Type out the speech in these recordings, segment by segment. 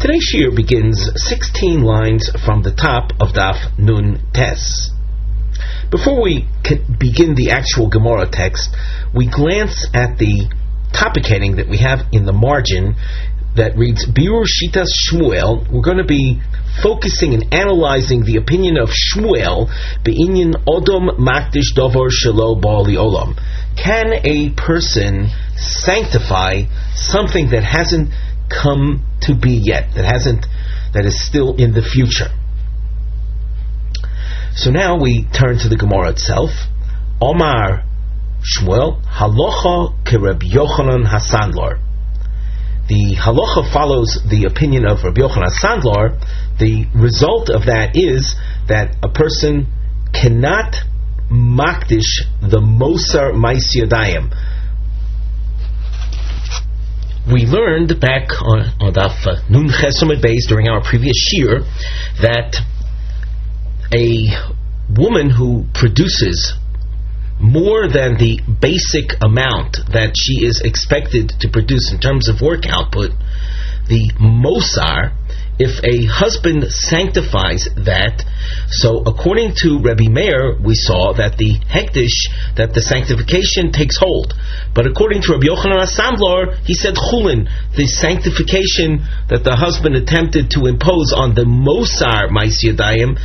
Today's shiur begins 16 lines from the top of Daf Nun Tes. Before we begin the actual Gemara text, we glance at the topic heading that we have in the margin that reads Birur Shitas Shmuel. We're going to be focusing and analyzing the opinion of Shmuel Be'inyan Odom Makdish Dovar Shelo Ba'ali Olam. Can a person sanctify something that hasn't come to be yet, that is still in the future? So now we turn to the Gemara itself. Omar Shmuel Halacha Kereb Yochanan Berger. The halacha follows the opinion of Rabbi Yochanan Berger. The result of that is that a person cannot makdish the Mosar Ma'aseh Yadayim. We learned back on Daf Nun Ches Beis during our previous shiur that a woman who produces more than the basic amount that she is expected to produce in terms of work output, the Mosar, if a husband sanctifies that, so according to Rabbi Meir, we saw that the hektish, that the sanctification takes hold. But according to Rabbi Yochanan Berger, he said chulin, the sanctification that the husband attempted to impose on the Mosar Ma'aseh Yadayim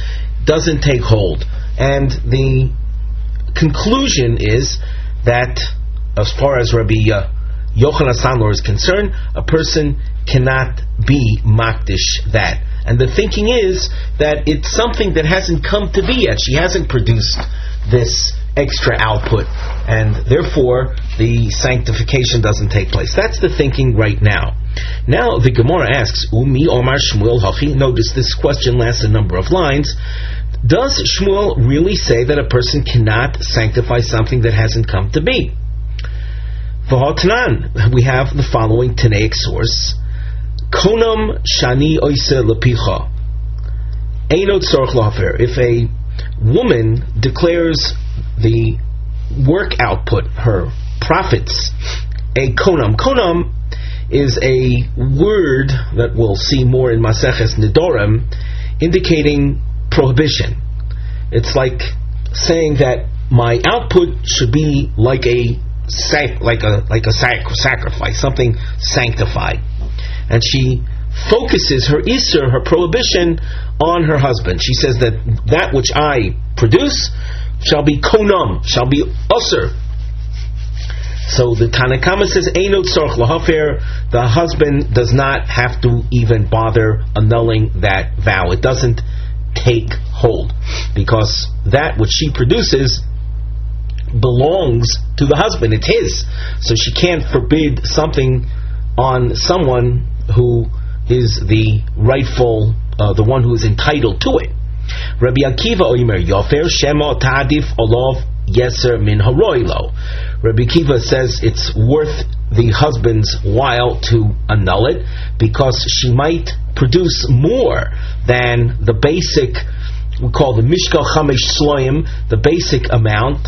doesn't take hold. And the conclusion is that, as far as Rabbi Yochanan Berger is concerned, a person cannot be makdish that. And the thinking is that it's something that hasn't come to be yet. She hasn't produced this extra output, and therefore the sanctification doesn't take place. That's the thinking right now. Now the Gemara asks, Umi Omar Shmuel Hachi. Notice this question lasts a number of lines. Does Shmuel really say that a person cannot sanctify something that hasn't come to be? V'hotanan, we have the following Tanaic source: Konam shani oise lepicha, einot tzorach lahafer. If a woman declares the work output, her profits, a konam. Konam is a word that we'll see more in Maseches Nedorim, indicating prohibition. It's like saying that my output should be like a sacrifice, something sanctified. And she focuses her isur, her prohibition, on her husband. She says that which I produce shall be konam, shall be Ozer. So the Tanakama says, Einot tzorach lahafer, the husband does not have to even bother annulling that vow. It doesn't take hold, because that which she produces belongs to the husband. It's his. So she can't forbid something on someone who is the rightful, the one who is entitled to it. Rabbi Akiva Omer Yofer Shema Ta'adif Olav Yeser Min Haroilo. Rabbi Akiva says it's worth the husband's while to annul it, because she might produce more than the basic, we call the Mishkal Chamesh Sloim, the basic amount,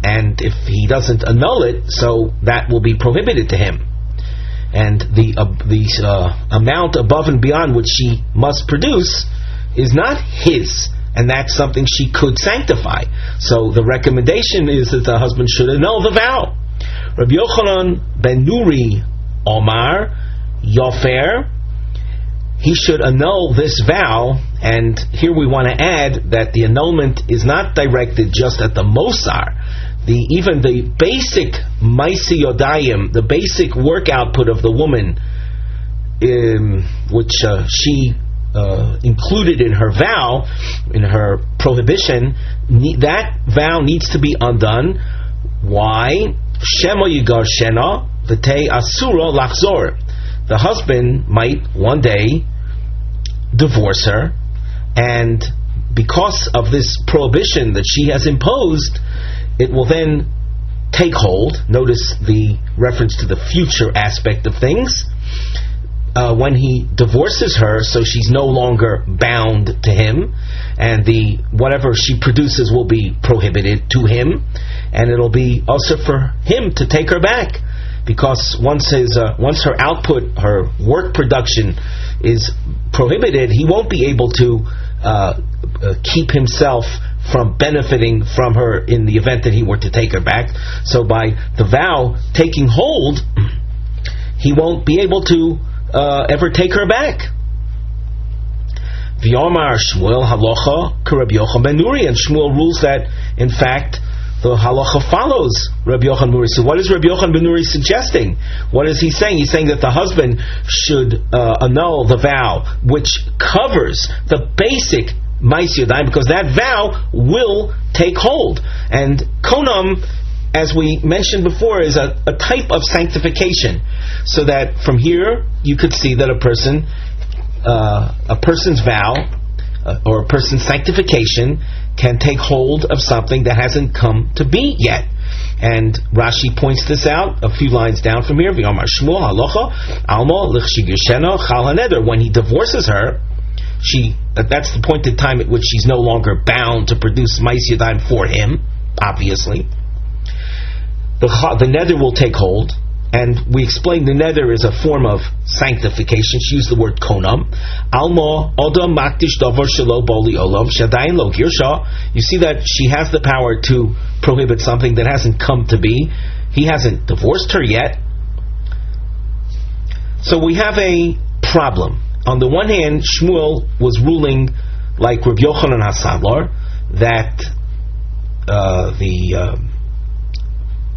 and if he doesn't annul it, so that will be prohibited to him. And the amount above and beyond which she must produce is not his, and that's something she could sanctify. So the recommendation is that the husband should annul the vow. Rabbi Yochanan ben Nuri Omar Yofer, he should annul this vow. And here we want to add that the annulment is not directed just at the Mosar. Even the basic Ma'aseh Yadayim, the basic work output of the woman, which she included in her vow, in her prohibition, that vow needs to be undone. Why? Shema yigar shena v'tei asura lachzor. The husband might one day divorce her, and because of this prohibition that she has imposed, it will then take hold. Notice the reference to the future aspect of things. When he divorces her, so she's no longer bound to him, and whatever she produces will be prohibited to him, and it'll be also for him to take her back. because once her output, her work production is prohibited, he won't be able to keep himself from benefiting from her in the event that he were to take her back. So by the vow taking hold, he won't be able to ever take her back. V'yomar Shmuel halacha k'Rabbi Yochanan ben Nuri, and Shmuel rules that in fact the halacha follows Rabbi Yochanan ben Nuri. So what is Rabbi Yochanan ben Nuri suggesting? What is he saying? He's saying that the husband should annul the vow, which covers the basic Ma'is Yadayim, because that vow will take hold. And konam, as we mentioned before, is a type of sanctification. So that from here you could see that a person's vow or a person's sanctification can take hold of something that hasn't come to be yet. And Rashi points this out a few lines down from here. V'yomar Shmuel halacha alma l'chshigirshena chal haneder. When he divorces her, that's the point in time at which she's no longer bound to produce Ma'is Yadayim for him, obviously. The nether will take hold, and we explained the nether is a form of sanctification. She used the word konam. Alma odam makdish davar shelo boli olam shadayin lo girsha. You see that she has the power to prohibit something that hasn't come to be. He hasn't divorced her yet. So we have a problem. On the one hand, Shmuel was ruling like Rabbi Yochanan HaSandlar that the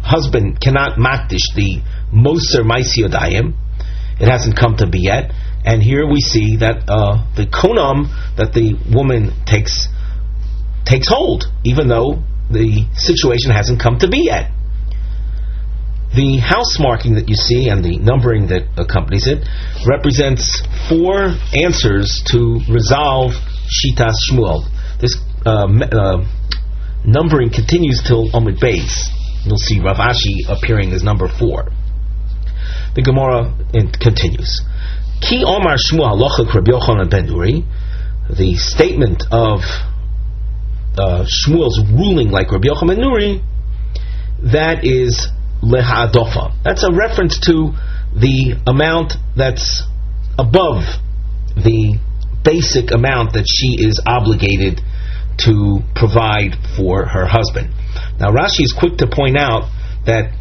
husband cannot makdish the moser Ma'is Yadayim. It hasn't come to be yet. And here we see that the konam that the woman takes hold, even though the situation hasn't come to be yet. The house marking that you see and the numbering that accompanies it represents 4 answers to resolve Shitas Shmuel. This numbering continues till Omid Beis. You'll see Rav Ashi appearing as number 4. The Gemara continues. Ki Omar Shmuel halacha Rabbi Yochanan ben Nuri. The statement of Shmuel's ruling like Rabbi Yochanan ben Nuri, that is lehadofa. That's a reference to the amount that's above the basic amount that she is obligated to provide for her husband. Now Rashi is quick to point out that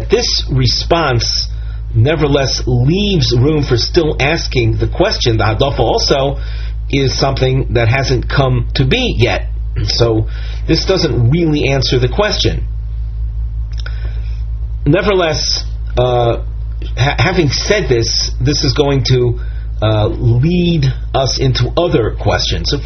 this response nevertheless leaves room for still asking the question. The hadofa also is something that hasn't come to be yet. So this doesn't really answer the question. Nevertheless, having said this is going to lead us into other questions. So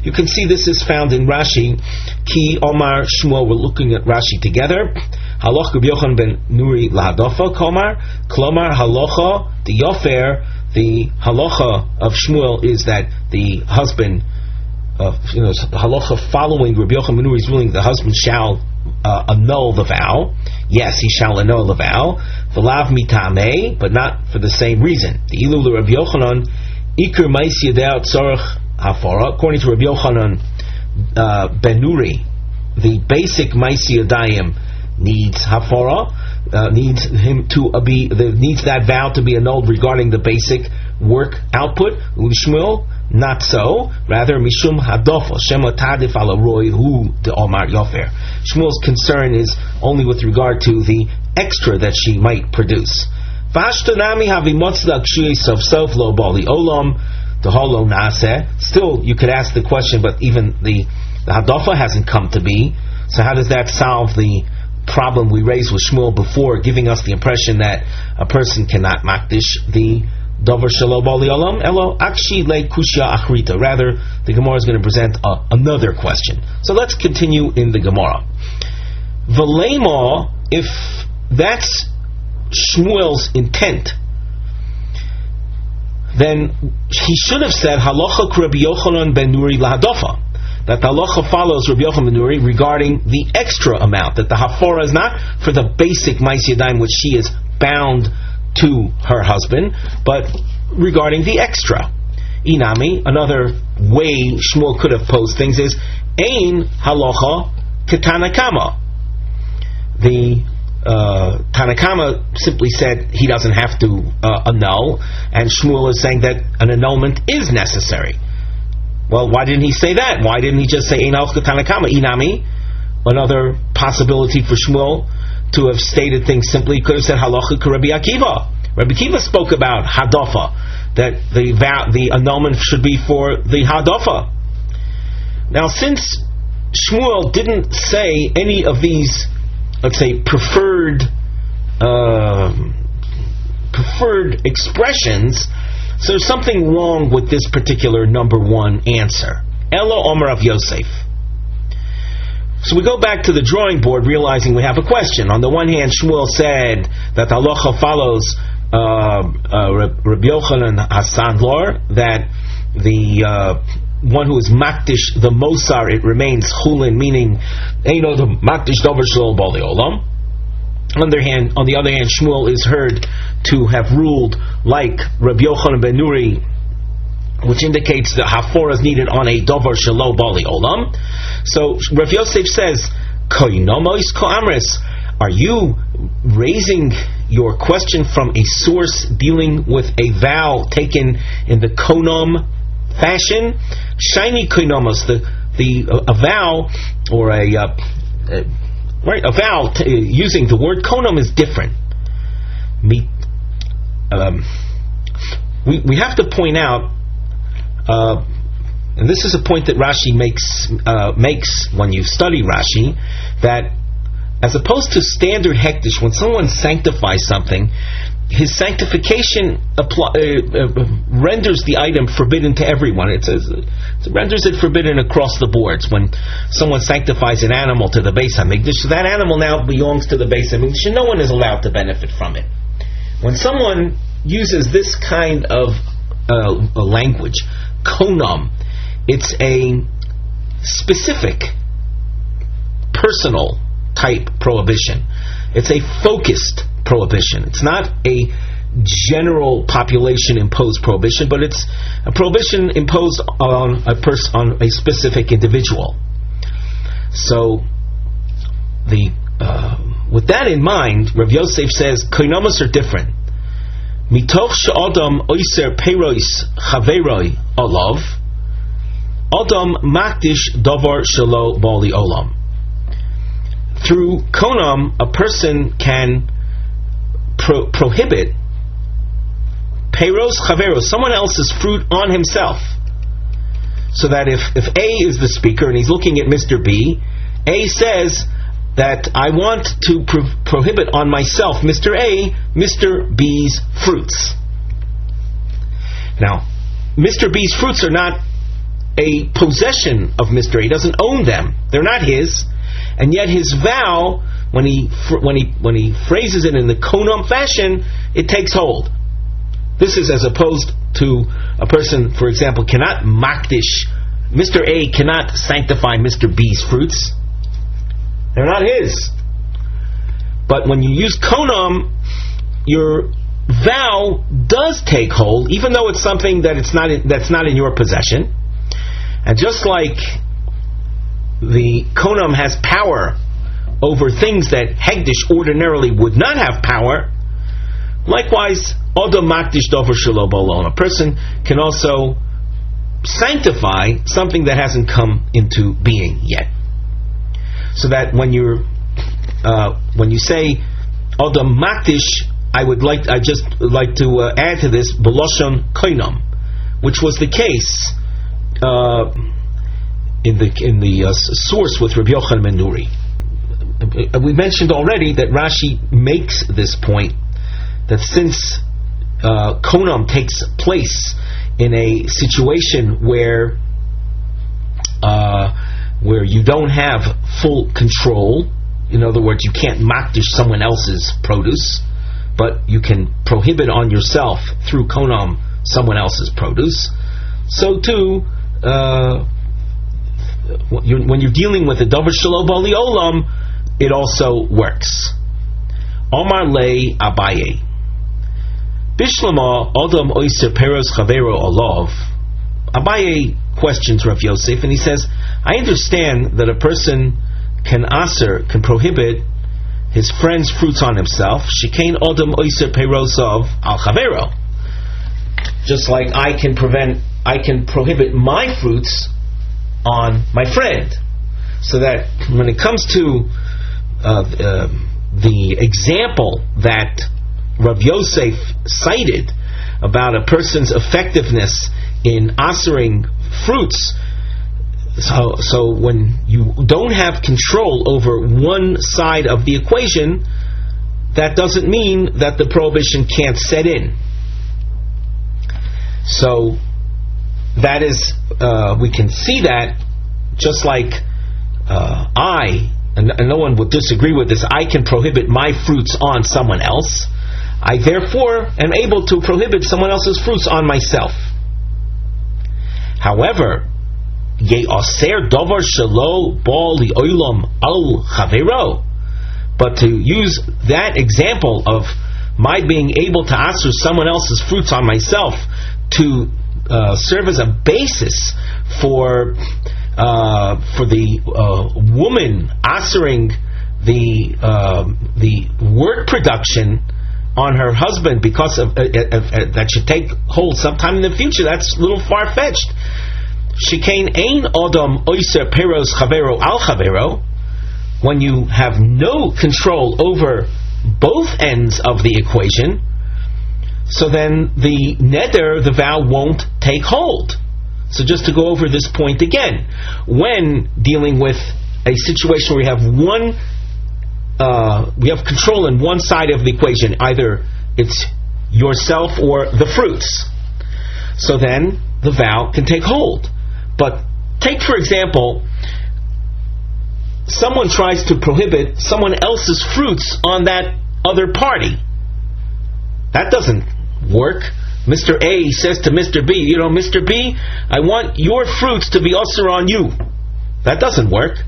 you can see this is found in Rashi. Ki Omar Shmuel. We're looking at Rashi together. Halacha Rabbi Yochanan ben Nuri lahadofa komar klomar halacha the yofer. The halacha of Shmuel is that the husband, the halacha following Rabbi Yochanan ben Nuri's ruling, the husband shall annul the vow. Yes, he shall annul the vow. V'lav mitame, but not for the same reason. The ilu Rabbi Yochanan ikur Ma'is Yadayim tzorach hafara. According to Rabbi Yochanan ben Nuri, the basic Ma'is Yadayim needs hafara, needs that vow to be annulled regarding the basic work output. Shmuel, not so. Rather, mishum hadofa shema tadif ala roy hu de omar yofer. Shmuel's concern is only with regard to the extra that she might produce. Vashtanami havimotzda kshui sof sof lo bali olam the holo nase. Still, you could ask the question, but even the hadofa hasn't come to be. So how does that solve the problem we raised with Shmuel before, giving us the impression that a person cannot makdish the davar shelo bali olam elo akshi le kushya achrita? Rather, the Gemara is going to present another question. So let's continue in the Gemara. V'leima, if that's Shmuel's intent, then he should have said halacha Rabbi Yochanan ben Nuri lahadofa, that the halacha follows Rabbi Yochanan ben Nuri regarding the extra amount, that the hafara is not for the basic Ma'is Yadayim which she is bound to her husband, but regarding the extra. Inami, another way Shmuel could have posed things is ein halacha ketanakama. The Tanakama simply said he doesn't have to annul, and Shmuel is saying that an annulment is necessary. Well, why didn't he say that? Why didn't he just say Ein Halcha Tanakama Inami? Another possibility for Shmuel to have stated things simply, could have said Halacha Rabbi Akiva. Rabbi Akiva spoke about Hadafa, that the annulment should be for the Hadafa. Now, since Shmuel didn't say any of these, let's say, preferred expressions, so there's something wrong with this particular number one answer. Elo Omer of Yosef. So we go back to the drawing board, realizing we have a question. On the one hand, Shmuel said that the halacha follows Rabbi Yochanan HaSandlar, that the one who is makdish the mosar, it remains chulin, meaning eino the makdish davar shelo bali olam. On the other hand, Shmuel is heard to have ruled like Rabbi Yochanan ben Nuri, which indicates that hafora is needed on a davar shelo bali olam. So Rav Yosef says, "Koinomois koamris." Are you raising your question from a source dealing with a vow taken in the konom fashion? Shiny koinomos, a vow or a vow using the word konom is different. We have to point out, and this is a point that Rashi makes when you study Rashi, that as opposed to standard hektish, when someone sanctifies something, his sanctification renders the item forbidden to everyone. It renders it forbidden across the boards. When someone sanctifies an animal to the Beis Hamikdash, so that animal now belongs to the Beis Hamikdash, and no one is allowed to benefit from it. When someone uses this kind of language, konam, it's a specific, personal type prohibition. It's a focused prohibition. It's not a general population imposed prohibition, but it's a prohibition imposed on on a specific individual. So with that in mind, Rav Yosef says koinomas are different. Mitoch she'adam oiser peiros chaveroi olav, adam makdish davar shelo bali olam. Through konam, a person can prohibit peiros chaveros, someone else's fruit, on himself. So that if A is the speaker and he's looking at Mr. B, A says that I want to prohibit on myself, Mr. A, Mr. B's fruits. Now, Mr. B's fruits are not a possession of Mr. A. He doesn't own them. They're not his. And yet his vow, when he phrases it in the konam fashion, it takes hold. This is as opposed to a person, for example, cannot makdish. Mr. A cannot sanctify Mr. B's fruits. They're not his. But when you use konam, your vow does take hold, even though it's something that's not in your possession. And just like the konam has power over things that hegdish ordinarily would not have power, likewise, odom makdish dover shelo bolon, a person can also sanctify something that hasn't come into being yet. So that when you say odom makdish, I just like to add to this b'loshon koinam, which was the case in the source with Rabbi Yochanan ben Nuri. We mentioned already that Rashi makes this point, that since konam takes place in a situation where you don't have full control, in other words, you can't makdish someone else's produce, but you can prohibit on yourself through konam someone else's produce. So too, when you're dealing with a davar shelo bali olam, it also works. Omar lei Abaye, Bishlama Adam Oiser Peros Chavero Olav. Abaye questions Rav Yosef, and he says, I understand that a person can prohibit his friend's fruits on himself. Shikein odom oiser peirosov al chavero. Just like I can prohibit my fruits on my friend. So that when it comes to the example that Rav Yosef cited about a person's effectiveness in asering fruits, so when you don't have control over one side of the equation, that doesn't mean that the prohibition can't set in. So that is, we can see that just like and no one would disagree with this, I can prohibit my fruits on someone else. I therefore am able to prohibit someone else's fruits on myself. However, ye'aser davar shelo ba li'olam al chavero, but to use that example of my being able to aser someone else's fruits on myself to serve as a basis for the woman asering the work production on her husband because of that should take hold sometime in the future, that's a little far-fetched. Shikein ein odom oiser peros chavero al chavero, when you have no control over both ends of the equation, so then the neder, the vow, won't take hold. So just to go over this point again, when dealing with a situation where we have we have control in one side of the equation, either it's yourself or the fruits, so then the vow can take hold. But take, for example, someone tries to prohibit someone else's fruits on that other party. That doesn't work. Mr. A says to Mr. B, Mr. B, I want your fruits to be usher on you. That doesn't work.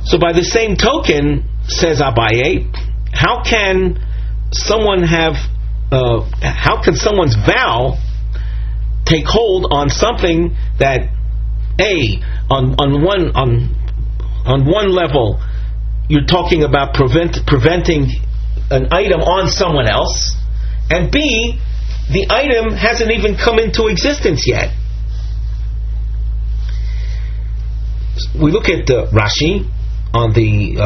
So by the same token, says Abaye, how can someone's vow take hold on something that on one level you're talking about preventing an item on someone else, and B, the item hasn't even come into existence yet. We look at Rashi on the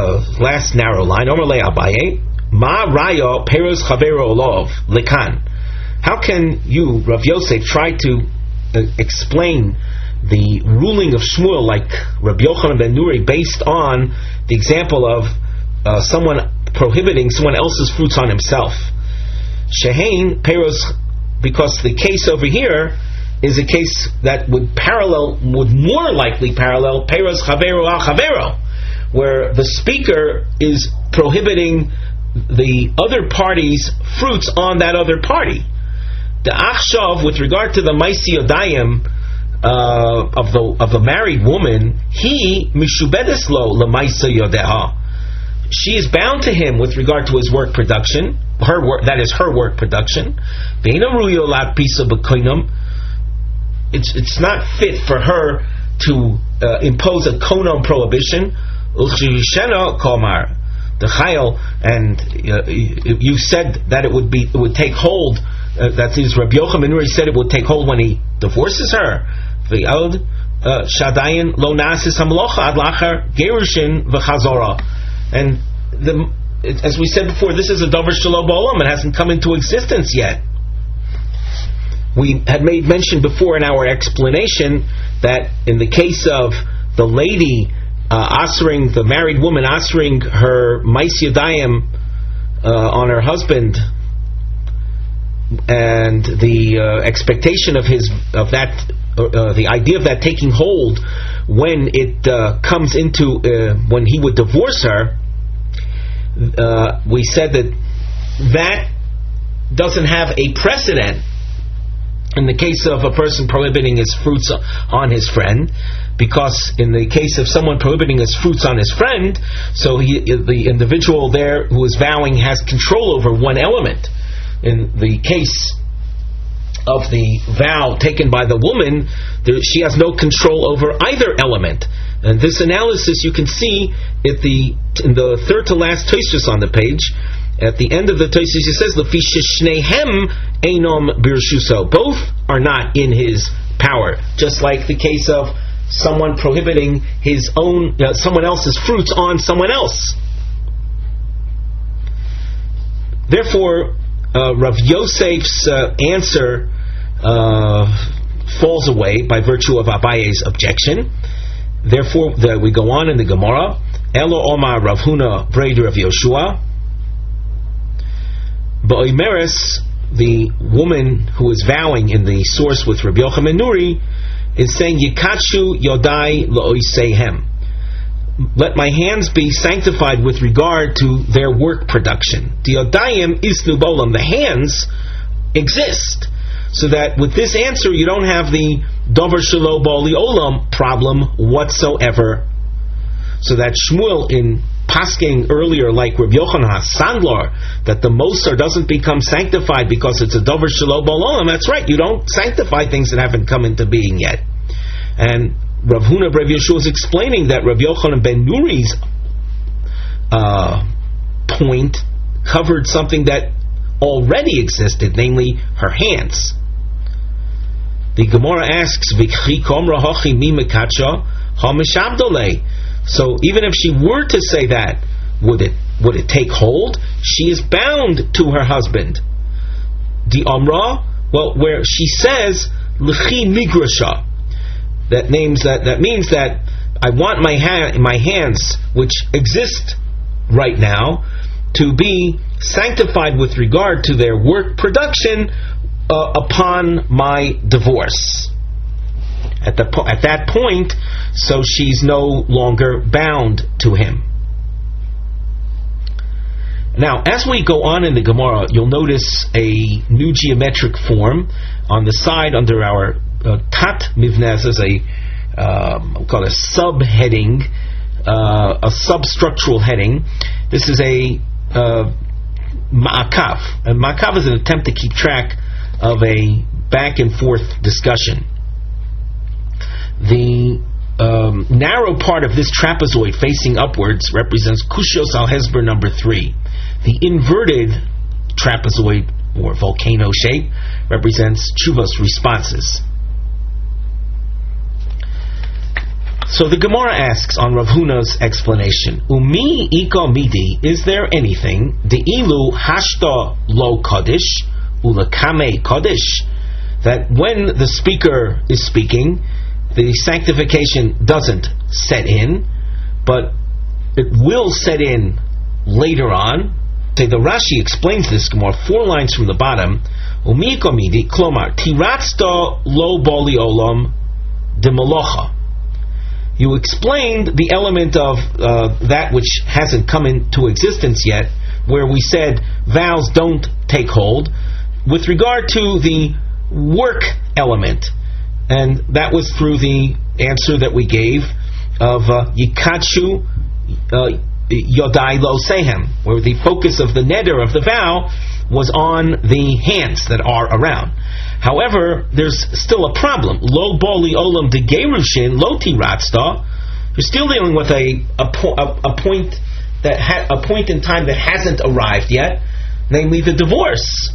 last narrow line. Omer Abaye, Ma Raya Peros Chavero Olov Lekan. How can you, Rav Yosef, try to explain the ruling of Shmuel like Rabbi Yochanan ben Nuri based on the example of someone prohibiting someone else's fruits on himself? Shehein Peros, because the case over here is a case that would more likely parallel Peros Chavero al Chavero, where the speaker is prohibiting the other party's fruits on that other party. The Achshav, with regard to the Maisi Yodayim of the married woman, he mishubedes lo lemaisa yodeha. She is bound to him with regard to his work production. Her work, that is her work production. It's not fit for her to impose a konom prohibition. The chayil, and you said that it would take hold. That is, Rabbi Yochanan ben Nuri said it would take hold when he divorces her. Shadayin lo nasis hamlocha ad lachar gerushin v'chazora. And as we said before, this is a davar shelo ba'olam. It hasn't come into existence yet. We had made mention before in our explanation that in the case of the lady the married woman asering her mais yadayim on her husband, and the expectation of the idea of that taking hold when it comes into when he would divorce her, we said that doesn't have a precedent in the case of a person prohibiting his fruits on his friend, because in the case of someone prohibiting his fruits on his friend, so the individual there who is vowing has control over one element. In the case of the vow taken by the woman, she has no control over either element. And this analysis you can see in the third to last Tosfos on the page. At the end of the Tosfos it says, Lefi sheshnehem einom birshuso. Both are not in his power. Just like the case of someone prohibiting his own, someone else's fruits on someone else. Therefore, Rav Yosef's answer falls away by virtue of Abaye's objection. Therefore, we go on in the Gemara. Elo Omar Rav Huna Breder of Yoshua. Ba'omeres, the woman who is vowing in the source with Rabbi Yochanan Nuri, is saying, Yikatshu Yodai Lo'oiseihem. Let my hands be sanctified with regard to their work production. The Yodayim Isnu Bolam. The hands exist. So that with this answer you don't have the Dover Shelo Bali Olam problem whatsoever. So that Shmuel in Pasking earlier, like Rabbi Yochanan Berger, that the Moser doesn't become sanctified because it's a Dover Shelo Bali Olam. That's right, you don't sanctify things that haven't come into being yet. And Rav Huna Bar Yeshua is explaining that Rabbi Yochanan ben Nuri's point covered something that already existed, namely her hands. The Gemara asks, so even if she were to say that, would it take hold? She is bound to her husband. The Amra, well, where she says L'chi migrasha, that means that I want my hands, which exist right now, to be sanctified with regard to their work production upon my divorce. At that point, so she's no longer bound to him. Now, as we go on in the Gemara, you'll notice a new geometric form on the side under our Tat Mivnez as we'll call it a subheading, a substructural heading. This is a ma'akav. And ma'akav is an attempt to keep track of a back and forth discussion. The narrow part of this trapezoid facing upwards represents Kushos al Hezber number 3. The inverted trapezoid or volcano shape represents Chuvos responses. So the Gemara asks on Rav Huna's explanation, Umi iko midi, is there anything, the ilu hashta lo kodesh, ulakame kodesh, that when the speaker is speaking, the sanctification doesn't set in, but it will set in later on. The Rashi explains this Gemara 4 lines from the bottom. Umi iko midi, klomar, tiratzta lo boli olam de malocha. You explained the element of that which hasn't come into existence yet, where we said vows don't take hold, with regard to the work element. And that was through the answer that we gave of Yikatshu Yodai Lo Sehem, where the focus of the neder of the vow was on the hands that are around. However, there's still a problem. Lo boli olam de gerushin lo tiratzta. You're still dealing with a point in time that hasn't arrived yet, namely the divorce.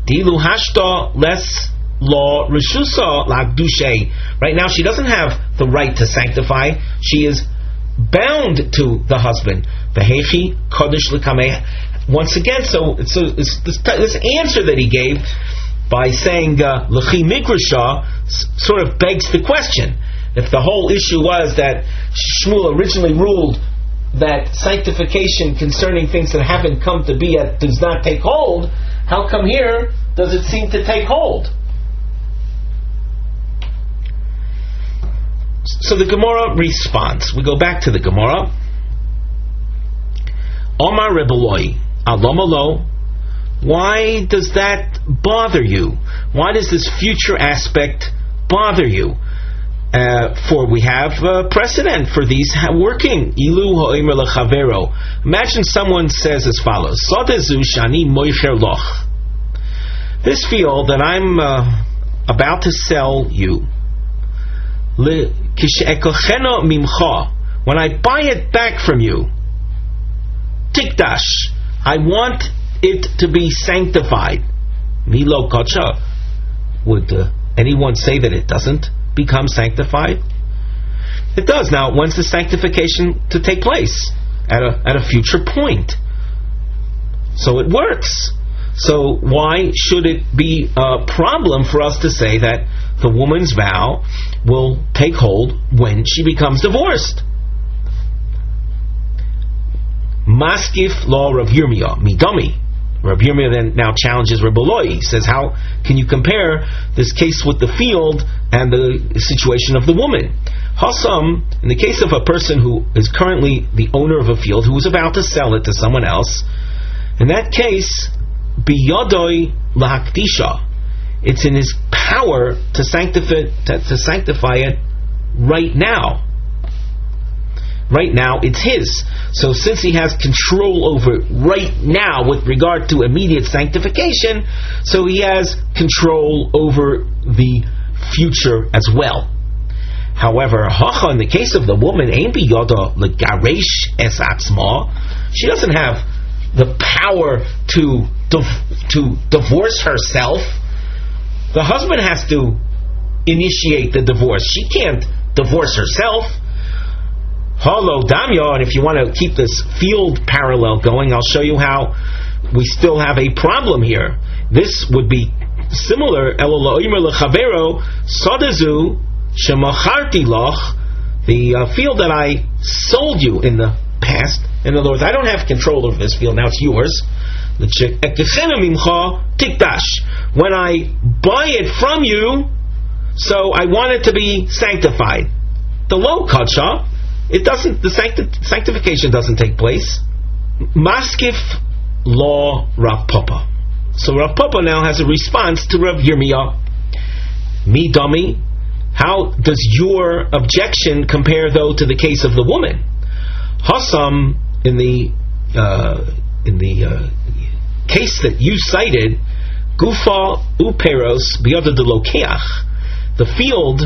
Dilu hashta les lo rishusa lagdushe. Right now, she doesn't have the right to sanctify. She is bound to the husband. Vehechi kodesh l'kameh. Once again, so this answer that he gave by saying l'chi migrasha sort of begs the question. If the whole issue was that Shmuel originally ruled that sanctification concerning things that haven't come to be yet does not take hold, how come here does it seem to take hold? So the Gemara responds. We go back to the Gemara. Omar Rebeloi, Alomalo. Why does that bother you? Why does this future aspect bother you? For we have precedent for these working. Ilu ha'omer lechavero. Imagine someone says as follows: Sodezu shani moicher loch. This field that I'm about to sell you. Kishe'ekocheno mimcha, when I buy it back from you, tikdash, I want it to be sanctified. Milo kacha. Would anyone say that it doesn't become sanctified? It does. Now, when's the sanctification to take place? At a future point. So it works. So why should it be a problem for us to say that the woman's vow will take hold when she becomes divorced? Maskif law Rav Yirmiyah, midami. Rav Yirmiyah then now challenges Rabbi Eloi. He says, how can you compare this case with the field and the situation of the woman? Hasam, in the case of a person who is currently the owner of a field who is about to sell it to someone else, in that case, biyadoi lahakdisha, it's in his power to sanctify it right now. Right now, it's his. So since he has control over it right now with regard to immediate sanctification, so he has control over the future as well. However, in the case of the woman, ein biyada legaresh es atzma, she doesn't have the power to divorce herself. The husband has to initiate the divorce. She can't divorce herself. Halo damya, and if you want to keep this field parallel going, I'll show you how we still have a problem here. This would be similar. The field that I sold you in the past. In other words, I don't have control over this field. Now it's yours. When I buy it from you, so I want it to be sanctified. The low kacha, it doesn't. The sanctification doesn't take place. Maskif law Rav Papa. So Rav Papa now has a response to Rav Yirmiyah. Me dummy. How does your objection compare, though, to the case of the woman? Hasam, in the case that you cited, Gufa uperos biyada de lokeach, the field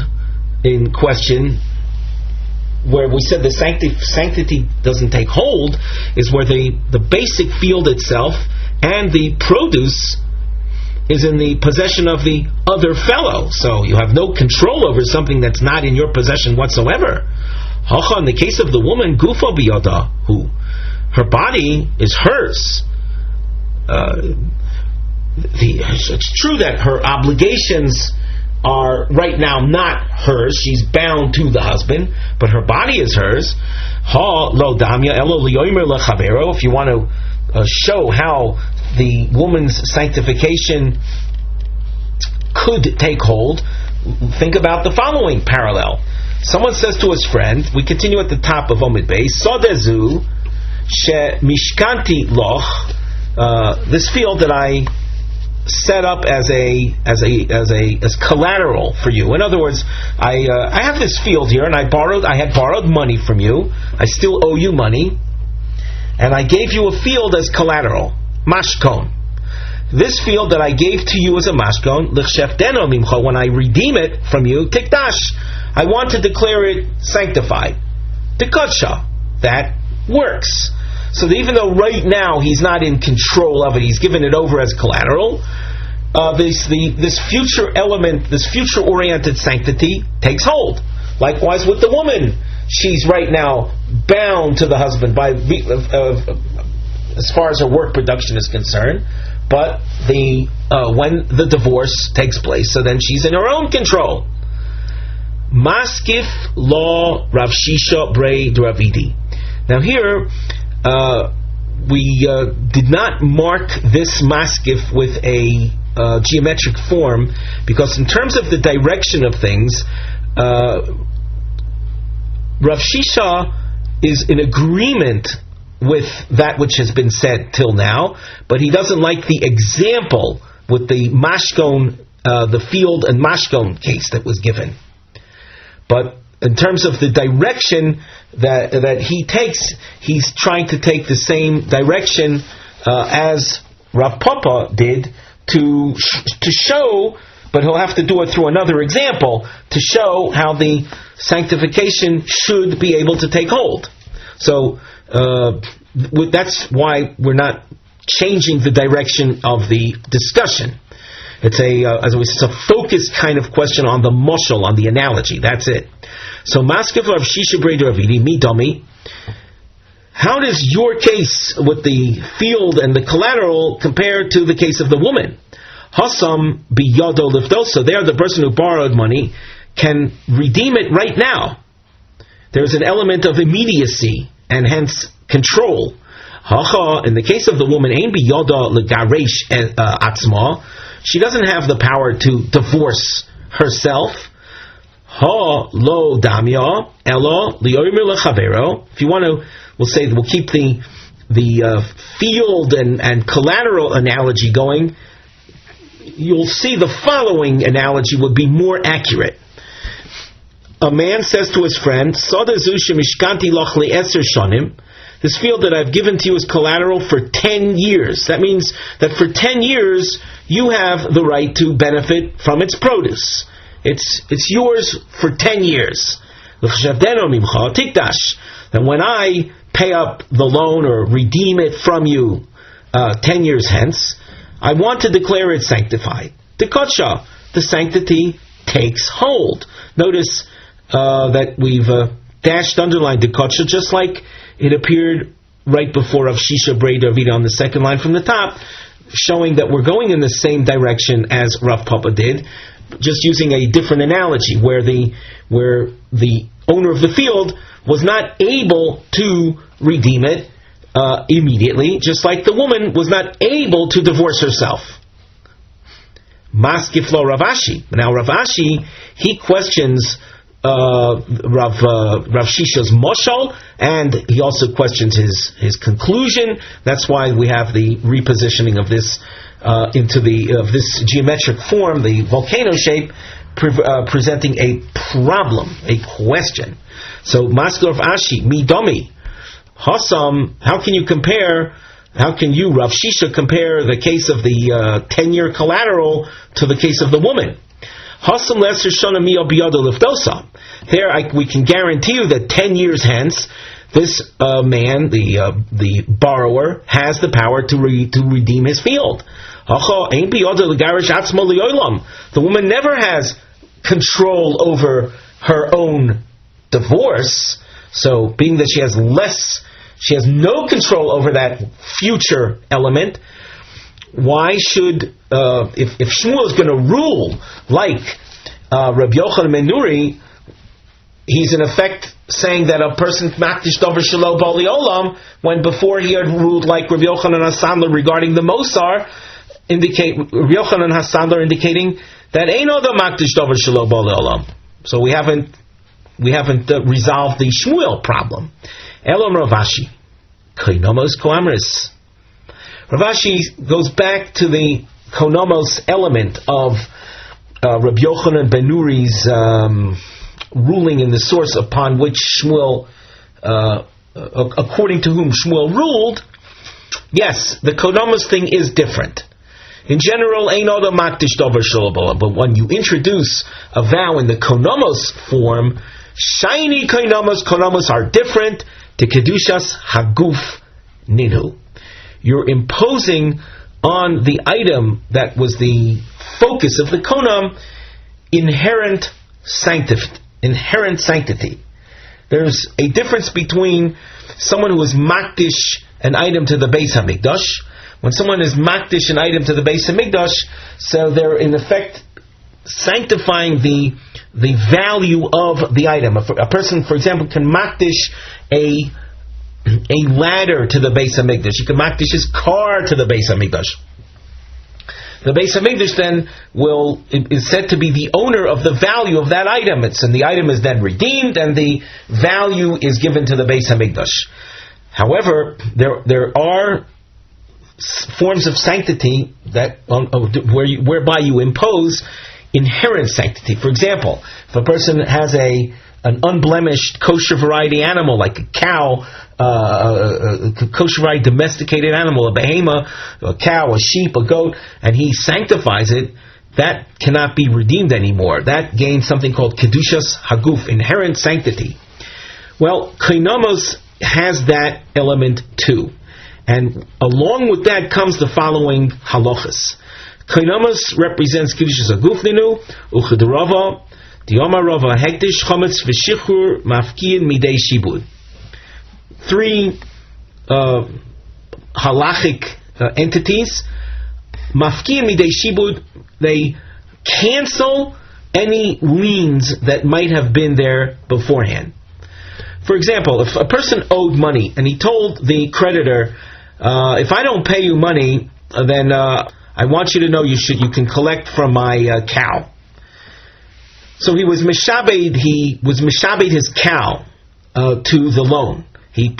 in question, where we said the sanctity doesn't take hold, is where the basic field itself and the produce is in the possession of the other fellow. So you have no control over something that's not in your possession whatsoever. Hacha, in the case of the woman, gufa biyada, who her body is hers. It's true that her obligations are right now not hers. She's bound to the husband, but her body is hers. Ha lo damya elo liyomer lechavero. If you want to show how the woman's sanctification could take hold, think about the following parallel. Someone says to his friend, we continue at the top of Omid Beis, Sodezu she mishkanti loch, this field that I set up as collateral for you. In other words, I have this field here, and I had borrowed money from you. I still owe you money, and I gave you a field as collateral, mashkon. This field that I gave to you as a mashkon, l'chshefteno mimcha, when I redeem it from you, tikdash, I want to declare it sanctified. Tikadsha, that works. So that even though right now he's not in control of it, he's given it over as collateral, this future element, this future-oriented sanctity takes hold. Likewise with the woman, she's right now bound to the husband by as far as her work production is concerned. But when the divorce takes place, so then she's in her own control. Maskif law Rav Shisha Brei Dravidi. Now here, we did not mark this maskif with a geometric form, because in terms of the direction of things, Rav Shisha is in agreement with that which has been said till now, but he doesn't like the example with the mashkon, the field and mashkon case that was given. But in terms of the direction that he takes, he's trying to take the same direction as Rav Papa did to show but he'll have to do it through another example to show how the sanctification should be able to take hold. So that's why we're not changing the direction of the discussion. It's a focused kind of question on the moshel, on the analogy. That's it. So, Maskef Rav Shisha Breder Avidi, mi dami. How does your case with the field and the collateral compare to the case of the woman? Hasam biyado lifdosa. There, the person who borrowed money can redeem it right now. There's an element of immediacy and hence control. Hacha, in the case of the woman, ein biyada legaresh atzma. She doesn't have the power to divorce herself. Ha lo damya elo liomer lechavero. If you want to, we'll keep the field and collateral analogy going. You'll see the following analogy would be more accurate. A man says to his friend, "Sodazu shemishkanti loch le'eser shanim." This field that I've given to you is collateral for 10 years. That means that for 10 years you have the right to benefit from its produce. It's yours for 10 years. And when I pay up the loan or redeem it from you 10 years hence, I want to declare it sanctified. Dekotcha, the sanctity takes hold. Notice that we've underlined Dekotcha, just like it appeared right before Rav Shisha Breder Avida on the second line from the top, showing that we're going in the same direction as Rav Papa did, just using a different analogy, where the owner of the field was not able to redeem it immediately, just like the woman was not able to divorce herself. Maskiflo Ravashi. Now Ravashi, he questions Rav Shisha's moshal, and he also questions his conclusion. That's why we have the repositioning of this into this geometric form, the volcano shape, presenting a problem, a question. So, Maskil Rav Ashi, Midomi, Hasam, how can you, Rav Shisha, compare the case of the 10-year collateral to the case of the woman? Hasam Lesser Shona Mio Biyado Lifdosa. There we can guarantee you that 10 years hence, this man, the borrower, has the power to redeem his field. The woman never has control over her own divorce. So, being that she has no control over that future element, why should, if Shmuel is going to rule like Rabbi Yochanan Menuri, he's in effect saying that a person makdish dover shelo bali olam, when before he had ruled like Rabbi Yochanan HaSandler regarding the Mosar, Rabbi Yochanan HaSandler indicating that ain't no the makdish dover shelo bali olam. So we haven't resolved the Shmuel problem. Elom Ravashi, koinomos koamris. Ravashi goes back to the konomos element of Rabbi Yochanan ben Nuri's ruling in the source upon which Shmuel, according to whom Shmuel ruled. Yes, the konomos thing is different. In general, ein odom makdish dover shelo bali olam, but when you introduce a vow in the konomos form, shiny konomos are different. To kedushas haguf ninu. You're imposing on the item that was the focus of the konam inherent sanctity. There's a difference between someone who is makdish an item to the Beis HaMikdash. When someone is makdish an item to the Beis HaMikdash, so they're in effect sanctifying the value of the item. A person, for example, can makdish a ladder to the Beis HaMikdash. He can makdish his car to the Beis HaMikdash. The Beis HaMikdash then is said to be the owner of the value of that item. And the item is then redeemed, and the value is given to the Beis HaMikdash. However, there are forms of sanctity that whereby you impose inherent sanctity. For example, if a person has an unblemished kosher variety animal like a cow, a kosher variety domesticated animal, a behemoth, a cow, a sheep, a goat, and he sanctifies it, that cannot be redeemed anymore. That gains something called Kedushas Haguf, inherent sanctity. Well, Koinamos has that element too. And along with that comes the following halachas. Koinamos represents Kedushas Haguf ninu, Uchedurava, Diyoma Rava Hektish, Chometz V'Shichur, Mafkiyin Midei Shibud. 3 halachic entities. Mafkiyin Midei Shibud, they cancel any liens that might have been there beforehand. For example, if a person owed money and he told the creditor, if I don't pay you money, then I want you to know you can collect from my cow. So he was mishabed his cow to the loan. He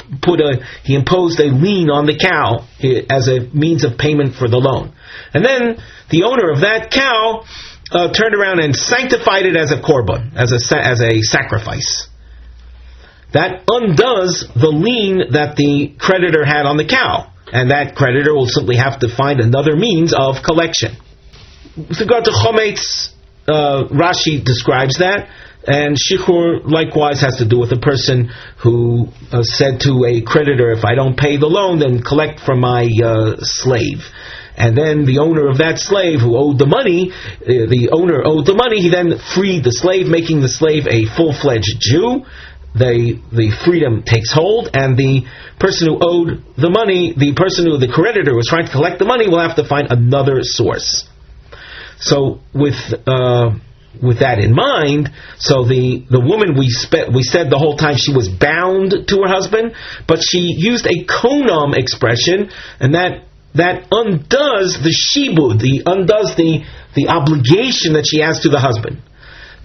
imposed a lien on the cow as a means of payment for the loan. And then the owner of that cow turned around and sanctified it as a korban, as a sacrifice. That undoes the lien that the creditor had on the cow, and that creditor will simply have to find another means of collection. With regard to chometz, Rashi describes that, and shichur likewise has to do with a person who said to a creditor, if I don't pay the loan, then collect from my slave. And then the owner of that slave who owed the money, he then freed the slave, making the slave a full-fledged Jew. The freedom takes hold, and the person who owed the money, the creditor was trying to collect the money, will have to find another source. So with that in mind, so the woman we said the whole time she was bound to her husband, but she used a konam expression, and that undoes the shibud, undoes the obligation that she has to the husband.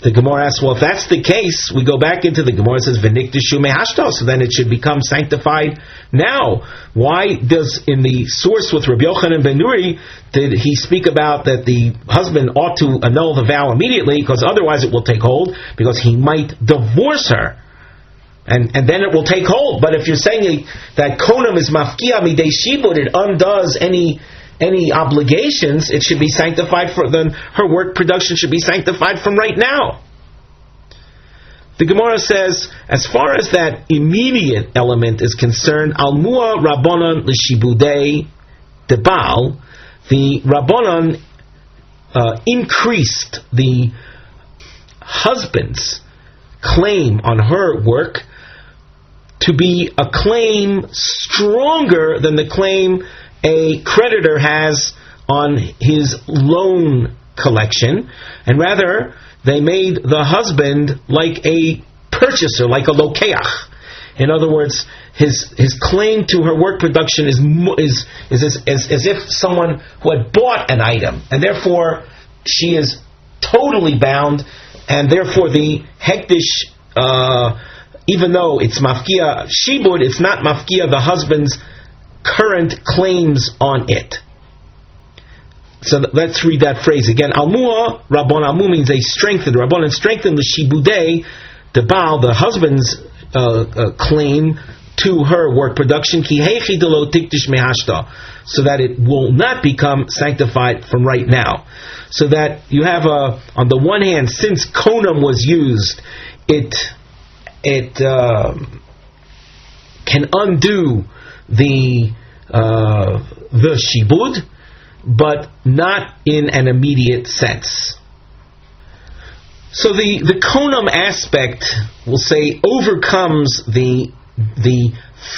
The Gemara asks, well, if that's the case, we go back into the Gemara, it says, V'nikdishu mehashto, so then it should become sanctified now. Why does, in the source with Rabbi Yochanan ben Nuri, did he speak about that the husband ought to annul the vow immediately, because otherwise it will take hold, because he might divorce her, and then it will take hold. But if you're saying that konam is mafkia midei shibud, it undoes any obligations, it should be sanctified then her work production should be sanctified from right now. The Gemara says, as far as that immediate element is concerned, Almua Rabbanon l'shibudei debal, the Rabbanon increased the husband's claim on her work to be a claim stronger than the claim a creditor has on his loan collection, and rather they made the husband like a purchaser, like a lokeach. In other words, his claim to her work production is as if someone who had bought an item, and therefore she is totally bound, and therefore the hektish, even though it's mafkia shibud, it's not mafkia the husband's current claims on it. So let's read that phrase again. Almua Rabbon Almu means they strengthened. Rabbanon strengthened the shibudei, the Baal, the husband's claim to her work production, ki heichi delo tiktish mehashta, so that it will not become sanctified from right now. So that you have on the one hand, since konam was used, it can undo the shibud, but not in an immediate sense. So the konam aspect, we'll say, overcomes the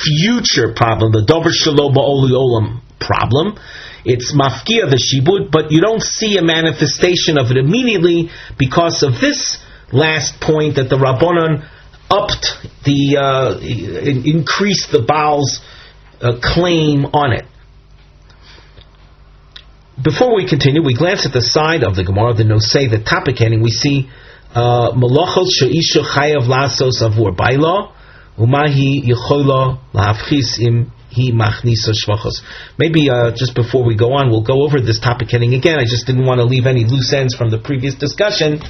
future problem, the davar shelo ba'oli olam problem. It's mafkia the shibud, but you don't see a manifestation of it immediately because of this last point that the Rabbanon upped increased the Baal's claim on it. Before we continue, we glance at the side of the Gemara, the Nosei, the topic heading. We see Malachos she'isha chayav lasos avur baila umahi yichola lahafchis im hi machnisa shvachos. Maybe just before we go on, we'll go over this topic heading again. I just didn't want to leave any loose ends from the previous discussion,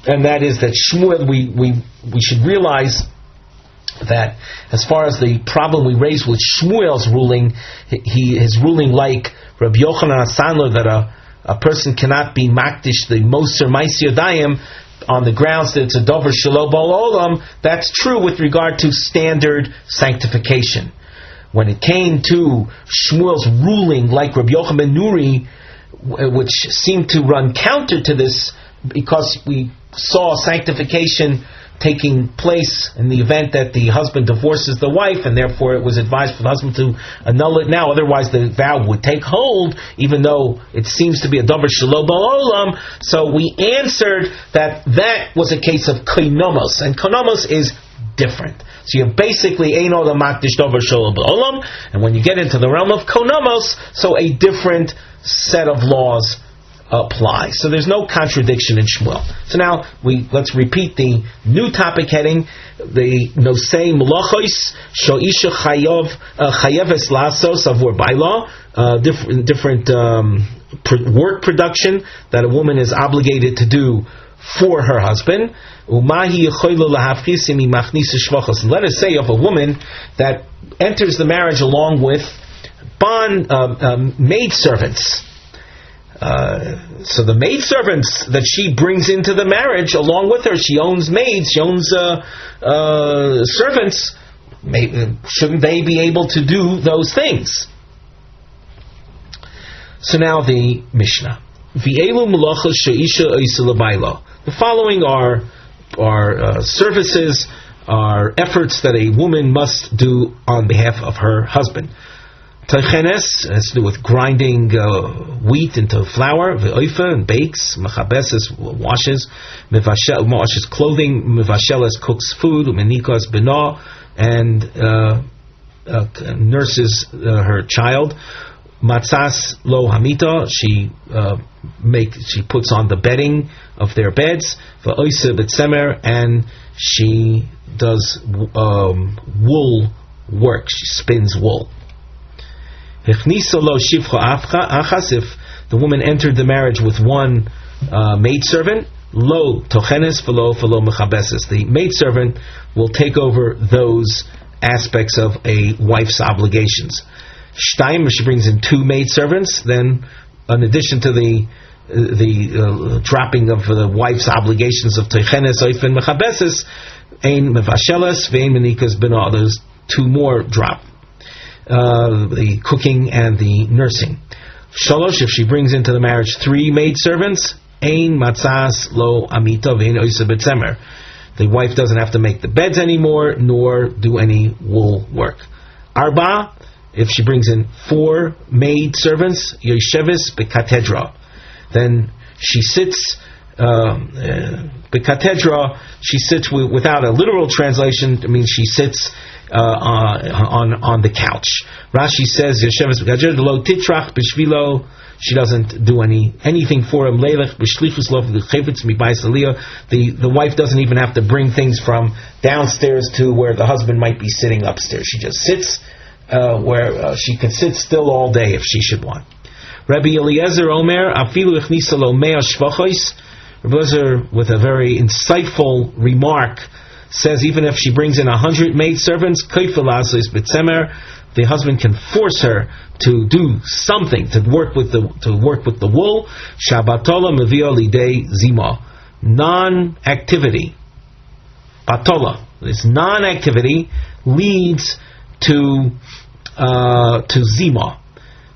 and that is that Shmuel, we should realize that as far as the problem we raised with Shmuel's ruling, his ruling like Rabbi Yochanan HaKohen Berger, that a person cannot be makdish the moser ma'aser yadayim on the grounds that it's a dover shelo ba'olam. That's true with regard to standard sanctification. When it came to Shmuel's ruling, like Rabbi Yochanan ben Nuri, which seemed to run counter to this, because we saw sanctification taking place in the event that the husband divorces the wife, and therefore it was advised for the husband to annul it now, otherwise the vow would take hold, even though it seems to be a davar shelo ba'olam. So we answered that was a case of koinomos, and koinomos is different. So you're basically eino the makdish davar shelo ba'olam, and when you get into the realm of koinomos, so a different set of laws apply. So there's no contradiction in Shmuel. So now let's repeat the new topic heading: the nosei malachos shoisha chayeves lasos avur baila, different work production that a woman is obligated to do for her husband. Umahi yechoylo lahafchis imi machnisa shvachos. And let us say of a woman that enters the marriage along with maid servants. So the maid servants that she brings into the marriage along with her, she owns maids, she owns servants. Shouldn't they be able to do those things? So now the Mishnah. V'elu melachos she'isha oisa l'bayla. The following are services, are efforts that a woman must do on behalf of her husband. Tochenes has to do with grinding wheat into flour. Ve'oifa, and bakes. Mechabeses, washes. Washes clothing. Mevasheles, cooks food. Umenikas bena, and nurses her child. Matzas lo hamita, she puts on the bedding of their beds. Ve'oisa betzemer, and she does wool work. She spins wool. If the woman entered the marriage with one maidservant, lo tochenes v'lo mechabeses. The maidservant will take over those aspects of a wife's obligations. Shtaim, if she brings in two maidservants, then in addition to the dropping of the wife's obligations of tochenes, oif, and mechabeses, ein mevasheles ve'ein menikas bena. There's two more drop. The cooking and the nursing. Shalosh, if she brings into the marriage three maidservants, ein matzas lo amita ve'ein oisa betzemer. The wife doesn't have to make the beds anymore, nor do any wool work. Arba, if she brings in four maidservants, yosheves bekatedra, then she sits bekatedra. She sits without a literal translation. It means she sits on the couch. Rashi says, Yosheves b'kater lo titrach b'shvilo. She doesn't do anything for him. Leilech b'shlichus lo v'chayvetz mibayis aliyah. The wife doesn't even have to bring things from downstairs to where the husband might be sitting upstairs. She just sits where she can sit still all day if she should want. Rabbi Eliezer Omer afilu ichnisa lo mea shvachos. Rabbi Ozer, with a very insightful remark, says even if she brings in 100 maidservants, the husband can force her to do something, to work with the wool. Shabbatola mevio lidei zima. Non-activity, batola, this non-activity leads to zima.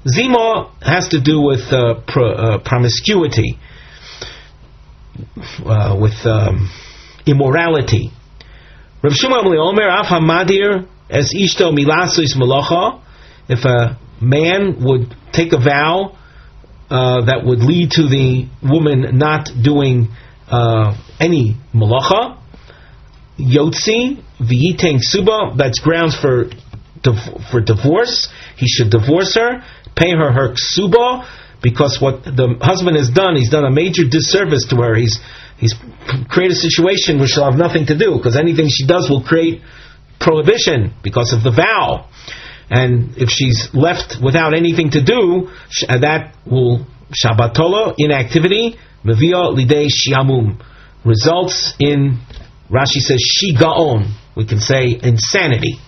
Zima has to do with promiscuity, with immorality. Rav Shmuel Omer af hamadir es ishto milasos malacha. If a man would take a vow that would lead to the woman not doing any malacha, yotzi v'yiteng suba, that's grounds for divorce. He should divorce her, pay her ksuba, because what the husband has done, he's done a major disservice to her. He's created a situation where she'll have nothing to do, because anything she does will create prohibition because of the vow. And if she's left without anything to do, that will shabbatola, inactivity, mevia lidei shiamum, results in, Rashi says, shigaon, we can say insanity.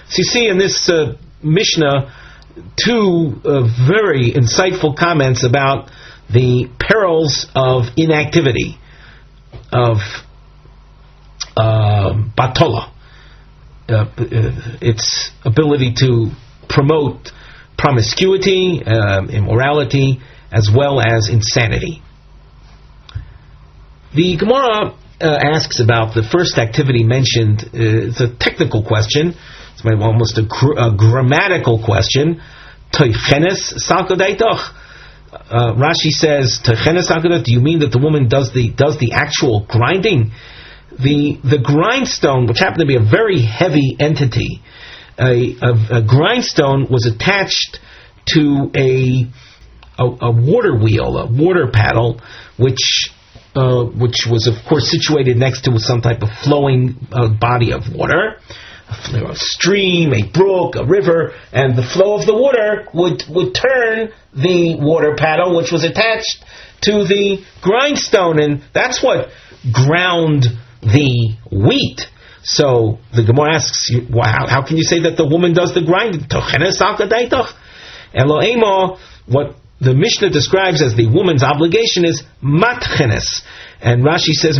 So you see in this Mishnah, two very insightful comments about the perils of inactivity, of batola, its ability to promote promiscuity, immorality, as well as insanity. The Gemara asks about the first activity mentioned. It's a technical question. It's almost a grammatical question. Toichenes salkodaitoch. Rashi says, Toichenes salkodaitoch. Do you mean that the woman does the actual grinding? The grindstone, which happened to be a very heavy entity, a grindstone was attached to a water wheel, a water paddle, which was of course situated next to some type of flowing body of water, a stream, a brook, a river, and the flow of the water would turn the water paddle, which was attached to the grindstone, and that's what ground the wheat. So the Gemara asks, how can you say that the woman does the grinding? What the Mishnah describes as the woman's obligation is matchenes, and Rashi says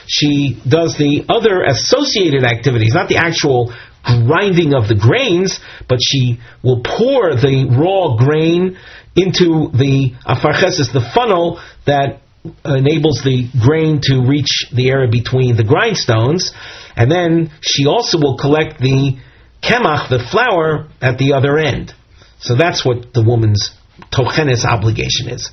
she does the other associated activities, not the actual grinding of the grains, but she will pour the raw grain into the afarcheses, the funnel that enables the grain to reach the area between the grindstones, and then she also will collect the kemach, the flour, at the other end. So that's what the woman's tochenes obligation is.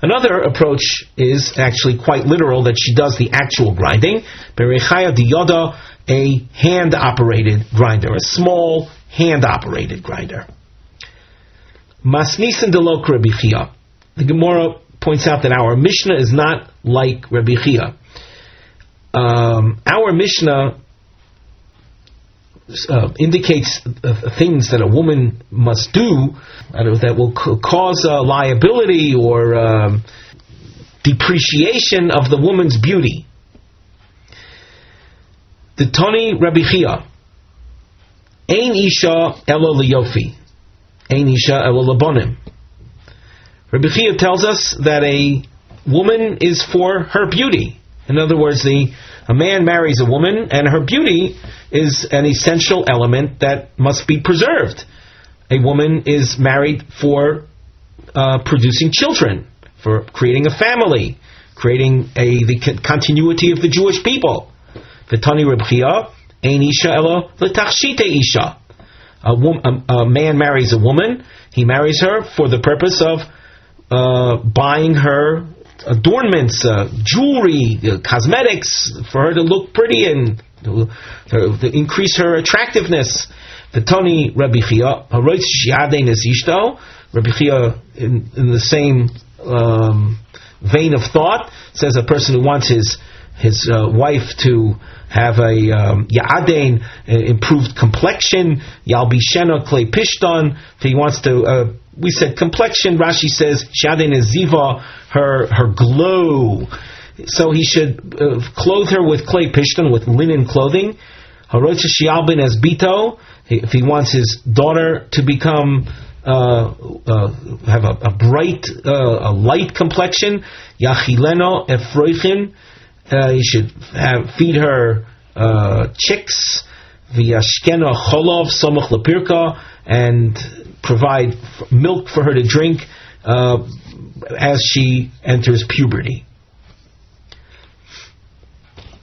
Another approach is actually quite literal, that she does the actual grinding. Berechaya diyoda, a hand-operated grinder, a small hand-operated grinder. Masnisin delok Rabbi Chia. The Gemara points out that our Mishnah is not like Rabbi Chia. Our Mishnah indicates things that a woman must do that will cause liability or depreciation of the woman's beauty. The Tani Rabbi Chia, Ein Isha Elo Liyofi, Ein Isha Elo Labonim. Rabbi Chia tells us that a woman is for her beauty. In other words, a man marries a woman, and her beauty is an essential element that must be preserved. A woman is married for producing children, for creating a family, creating the continuity of the Jewish people. V'tani Reb Chia, ein isha elo l'tachshite isha. A man marries a woman. He marries her for the purpose of buying her adornments, jewelry, cosmetics, for her to look pretty and to increase her attractiveness. The Tony Rabbi Chia, Rabbi Chia, in the same vein of thought, says a person who wants his wife to have a ya'adein, improved complexion, yalbishena klei pishton. If he wants to, we said complexion. Rashi says shadein is ziva, her glow. So he should clothe her with klei pishton, with linen clothing. Harocha shialbin as bito. If he wants his daughter to become have a bright, a light complexion, yachileno efroichin. He should feed her chicks, v'yashkena cholov somoch lepirka, and provide milk for her to drink as she enters puberty.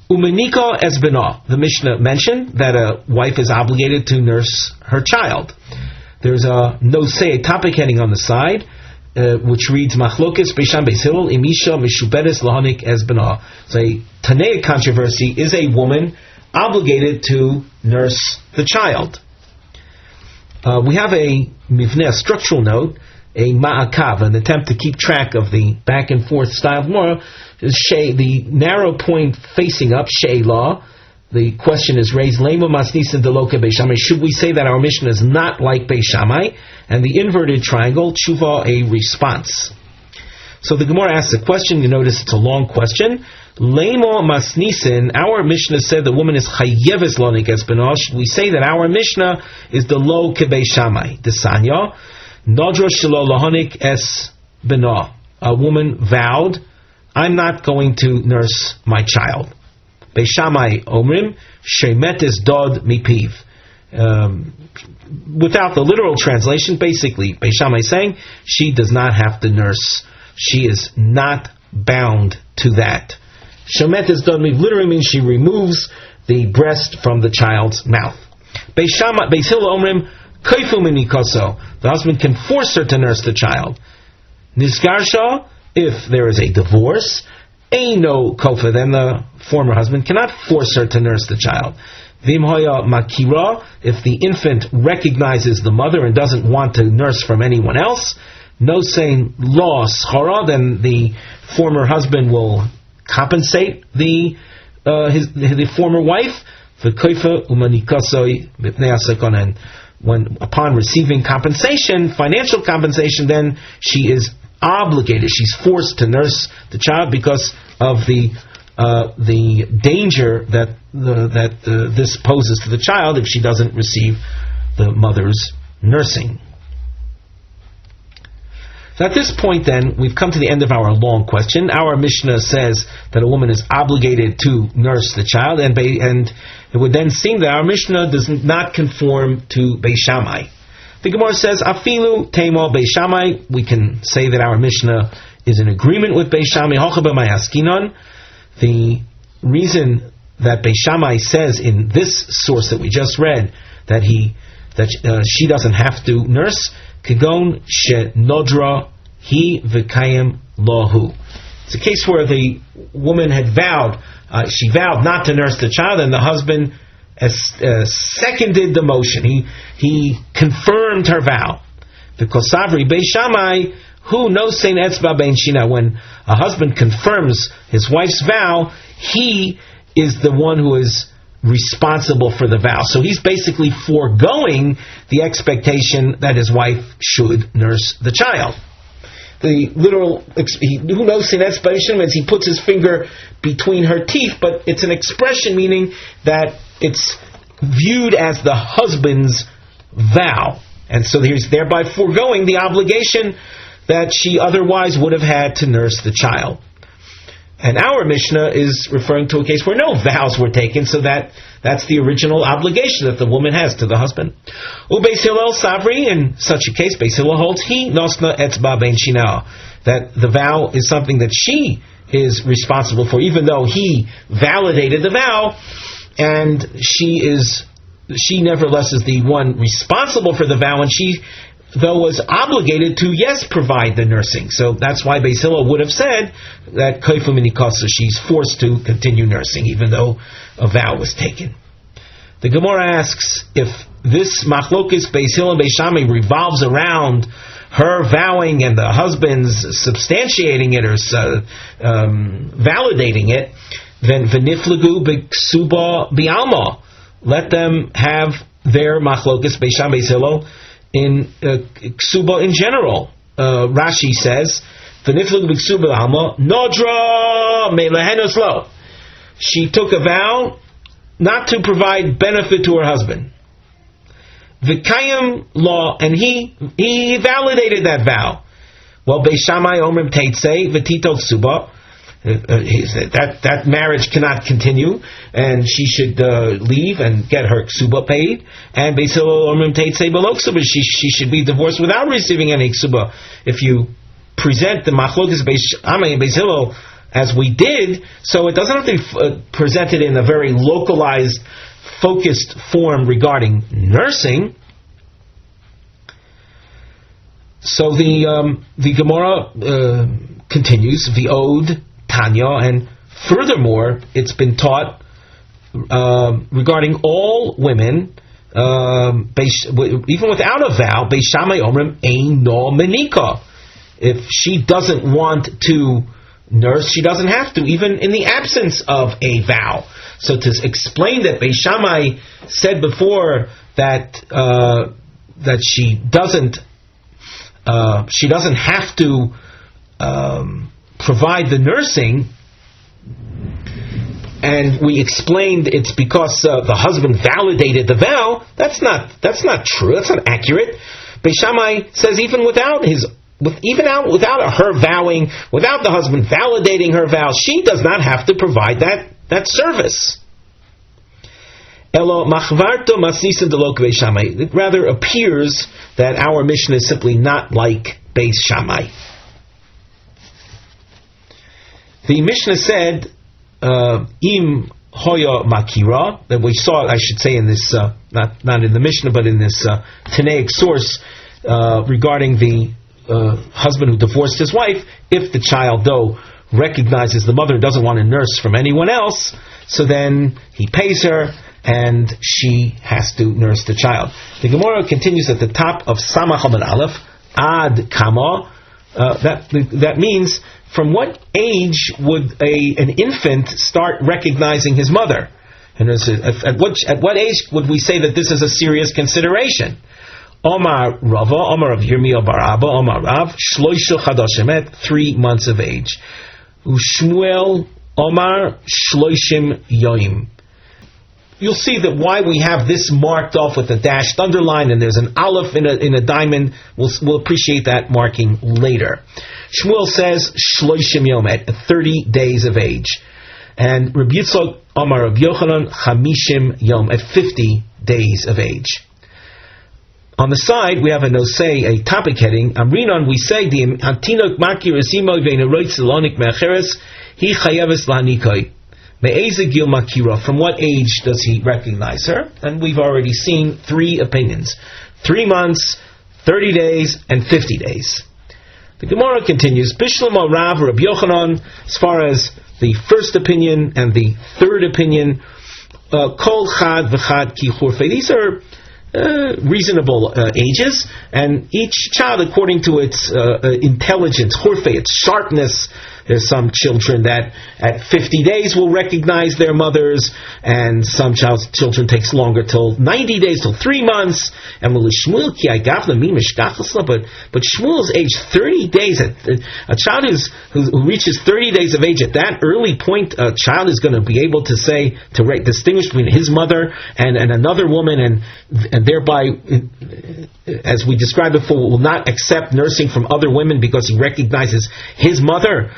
Umenika esbena. The Mishnah mentioned that a wife is obligated to nurse her child. There's a topic heading on the side, which reads Machlokes Beisham Beis Hillel Imisha Mishubedes Lahanik Esbena. So a Tanaic controversy: is a woman obligated to nurse the child? We have a mivneh, a structural note, a ma'akav, an attempt to keep track of the back and forth style of Gemara. The narrow point facing up, she'elah. The question is raised, Lema Masnisin Deloke Beis Shammai. Should we say that our Mishnah is not like Beis Shammai? And the inverted triangle, tshuva, a response. So the Gemara asks a question. You notice it's a long question. Leimo masnisin. Our Mishnah said the woman is chayeves lonik es beno. We say that our Mishnah is the lo kebei shamai. The sanya nodro shelo lohonik es beno. A woman vowed, I'm not going to nurse my child. Beishamai omrim shemet es dod mipiv. Without the literal translation, basically, Beishamai is saying she does not have to nurse. She is not bound to that. Shemet es dod mipiv literally means she removes the breast from the child's mouth. Beis Hillel omrim kaifu minikoso. The husband can force her to nurse the child. Nisgarsha, if there is a divorce, Eino kofa, then the former husband cannot force her to nurse the child. Vimhoya makira, if the infant recognizes the mother and doesn't want to nurse from anyone else, no saying lo schara, then the former husband will compensate the former wife. V'kofa umanikasoi b'pnei hasakonen. When upon receiving compensation, financial compensation, then she is obligated. She's forced to nurse the child because of the danger that this poses to the child if she doesn't receive the mother's nursing. So at this point, then, we've come to the end of our long question. Our Mishnah says that a woman is obligated to nurse the child, and it would then seem that our Mishnah does not conform to Beis Shammai. The Gemara says, Afilu Teimo Beis Shammai. We can say that our Mishnah is in agreement with Beis Shammai. The reason that Beis Shammai says in this source that we just read that she doesn't have to nurse, Kagon she nodra he v'kayim lahu. It's a case where the woman had vowed, she vowed not to nurse the child, and the husband seconded the motion. He confirmed her vow. Because Savri Beis Shammai, who knows Saint Etzba Ben Shina, when a husband confirms his wife's vow, he is the one who is responsible for the vow. So he's basically foregoing the expectation that his wife should nurse the child. The literal, who knows Saint Etzba Ben Shina means he puts his finger between her teeth, but it's an expression meaning that it's viewed as the husband's vow. And so he's thereby foregoing the obligation that she otherwise would have had to nurse the child. And our Mishnah is referring to a case where no vows were taken, so that's the original obligation that the woman has to the husband. Beis Hillel Savri, in such a case, Beis Hillel holds he nosna etzba ben shina, that the vow is something that she is responsible for, even though he validated the vow, and she nevertheless is the one responsible for the vow, and she, though, was obligated to, yes, provide the nursing. So that's why Beis Hillel would have said that koifu minikasa, she's forced to continue nursing, even though a vow was taken. The Gemara asks if this machlokes Beis Hillel and Beis Shammai revolves around her vowing and the husband's substantiating it or validating it, then v'niflagu b'ksuba bi'alma. Let them have their machlokes Beis Shammai Beis Hillel in ksuba in general. Rashi says, v'niflagu b'ksuba bi'alma nodra me'lehenos lo. She took a vow not to provide benefit to her husband. V'kayim law, and he validated that vow. Well, Beis Shammai omrim teitzei v'tito ksuba. That marriage cannot continue, and she should leave and get her ksuba paid. And Beis Hillel omrim teitzei below ksuba, she should be divorced without receiving any ksuba. If you present the machlokes Beis Shammai and Beis Hillel as we did, so it doesn't have to be presented in a very localized, focused form regarding nursing. So the Gemara continues, the Ode Tanya, and furthermore, it's been taught regarding all women, even without a vow, Beis Shammai omrim ein no menika. If she doesn't want to nurse, she doesn't have to, even in the absence of a vow. So to explain that Beis Shammai said before that she doesn't have to provide the nursing, and we explained it's because the husband validated the vow, that's not true. That's not accurate. Beis Shammai says even without her vowing, without the husband validating her vow, she does not have to provide that service. It rather appears that our mission is simply not like Beis Shammai. The Mishnah said, "Im hoya makira," that we saw, I should say, in this not in the Mishnah, but in this Tanaic source regarding the husband who divorced his wife. If the child, though, recognizes the mother and doesn't want to nurse from anyone else, so then he pays her, and she has to nurse the child. The Gemara continues at the top of Samach Amud Aleph, Ad Kama. That means, from what age would an infant start recognizing his mother? And at what age would we say that this is a serious consideration? Omar Rava, Omar of Yirmiyah bar Abba, Omar Rav, Shloisha Chadashim, at 3 months of age. Ushmuel Omar Shloishim Yoim. You'll see that why we have this marked off with a dashed underline and there's an aleph in a diamond. We'll appreciate that marking later. Shmuel says Shloishim Yom, at 30 days of age, and Rabbi Yitzchak Amar Rav Yochanan Chamishim Yom, at 50 days of age. On the side we have a nosei, a topic heading. Amrinon, we say the Antinok Makir Esimo Veineroitz Elonik Mecheres He Chayeves Lanikoi. Me'ezegil Makira, from what age does he recognize her? And we've already seen 3 opinions: 3 months, 30 days, and 50 days. The Gemara continues, Bishlam Rav Rabbi Yochanan, as far as the first opinion and the third opinion, Kol Chad V'Chad Ki Churfei. These are reasonable ages, and each child according to its intelligence, Churfei, its sharpness. There's some children that at 50 days will recognize their mothers, and some children takes longer, till 90 days, till 3 months. And but Shmuel's age, 30 days. A child who reaches 30 days of age, at that early point, a child is going to be able to distinguish between his mother and another woman, and thereby, as we described before, will not accept nursing from other women because he recognizes his mother.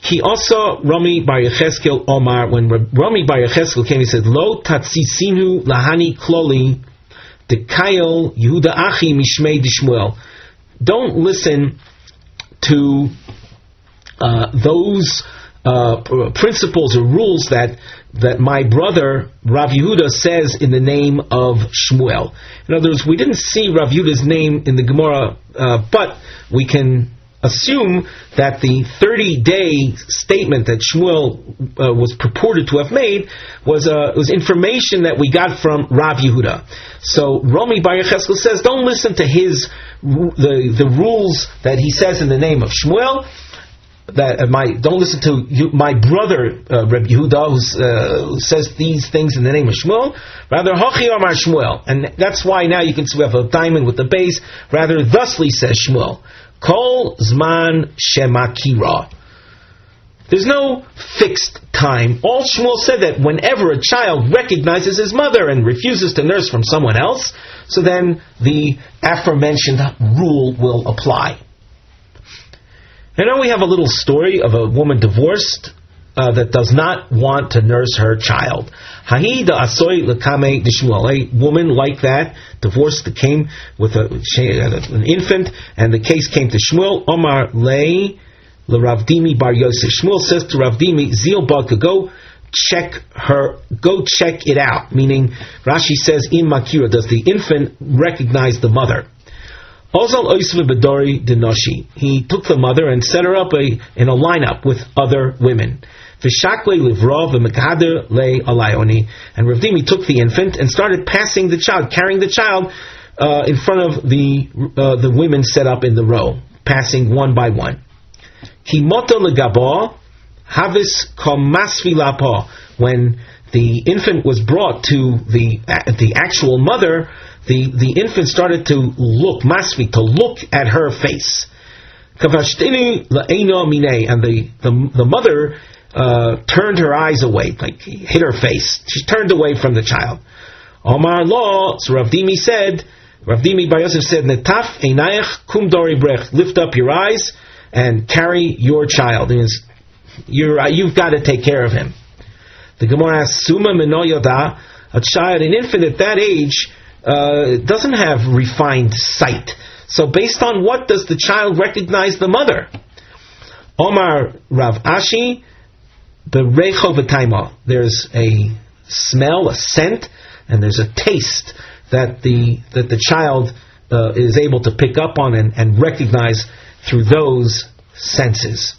He also, Rami Bar Yecheskel Omar, when Rami Bar Yecheskel came, he said, Lo tatzisinu lahani kloli dekayel Yehuda achi mishmei dishmuel. Don't listen to those principles or rules that my brother Rav Yehuda says in the name of Shmuel. In other words, we didn't see Rav Yehuda's name in the Gemara, but we can assume that the 30-day statement that Shmuel was purported to have made was information that we got from Rav Yehuda. So Rami Bar Yecheskel says, don't listen to the rules that he says in the name of Shmuel. Don't listen to my brother Reb Yehuda who says these things in the name of Shmuel. Rather, Hachi Amar Shmuel, and that's why now you can see we have a diamond with the base. Rather, thusly says Shmuel. Kol Zman Shemakira. There's no fixed time. All Shmuel said that whenever a child recognizes his mother and refuses to nurse from someone else, so then the aforementioned rule will apply. And now we have a little story of a woman divorced that does not want to nurse her child. A woman like that, divorced, that came with an infant, and the case came to Shmuel. Omar lei Rav Dimi bar Yosef. Shmuel says to Rav Dimi, Zil Baka, go check it out. Meaning, Rashi says, in Makira, does the infant recognize the mother? He took the mother and set her up in a lineup with other women. And Rav Dimi took the infant and started passing the child, carrying the child in front of the women set up in the row, passing one by one. When the infant was brought to the actual mother, the infant started to look at her face. Kavashtini la'eino minei, and the mother turned her eyes away, like hid her face. She turned away from the child. Omar lo, so Rav Dimi Bar Yosef said, Netaf einayach kum dori brech, lift up your eyes and carry your child. It means you've got to take care of him. The Gemara asks, Suma meno yoda, a child, an infant at that age, doesn't have refined sight. So based on what does the child recognize the mother? Omar Rav Ashi, the Recho v'taima. There's a smell, a scent, and there's a taste that the child is able to pick up on and recognize through those senses.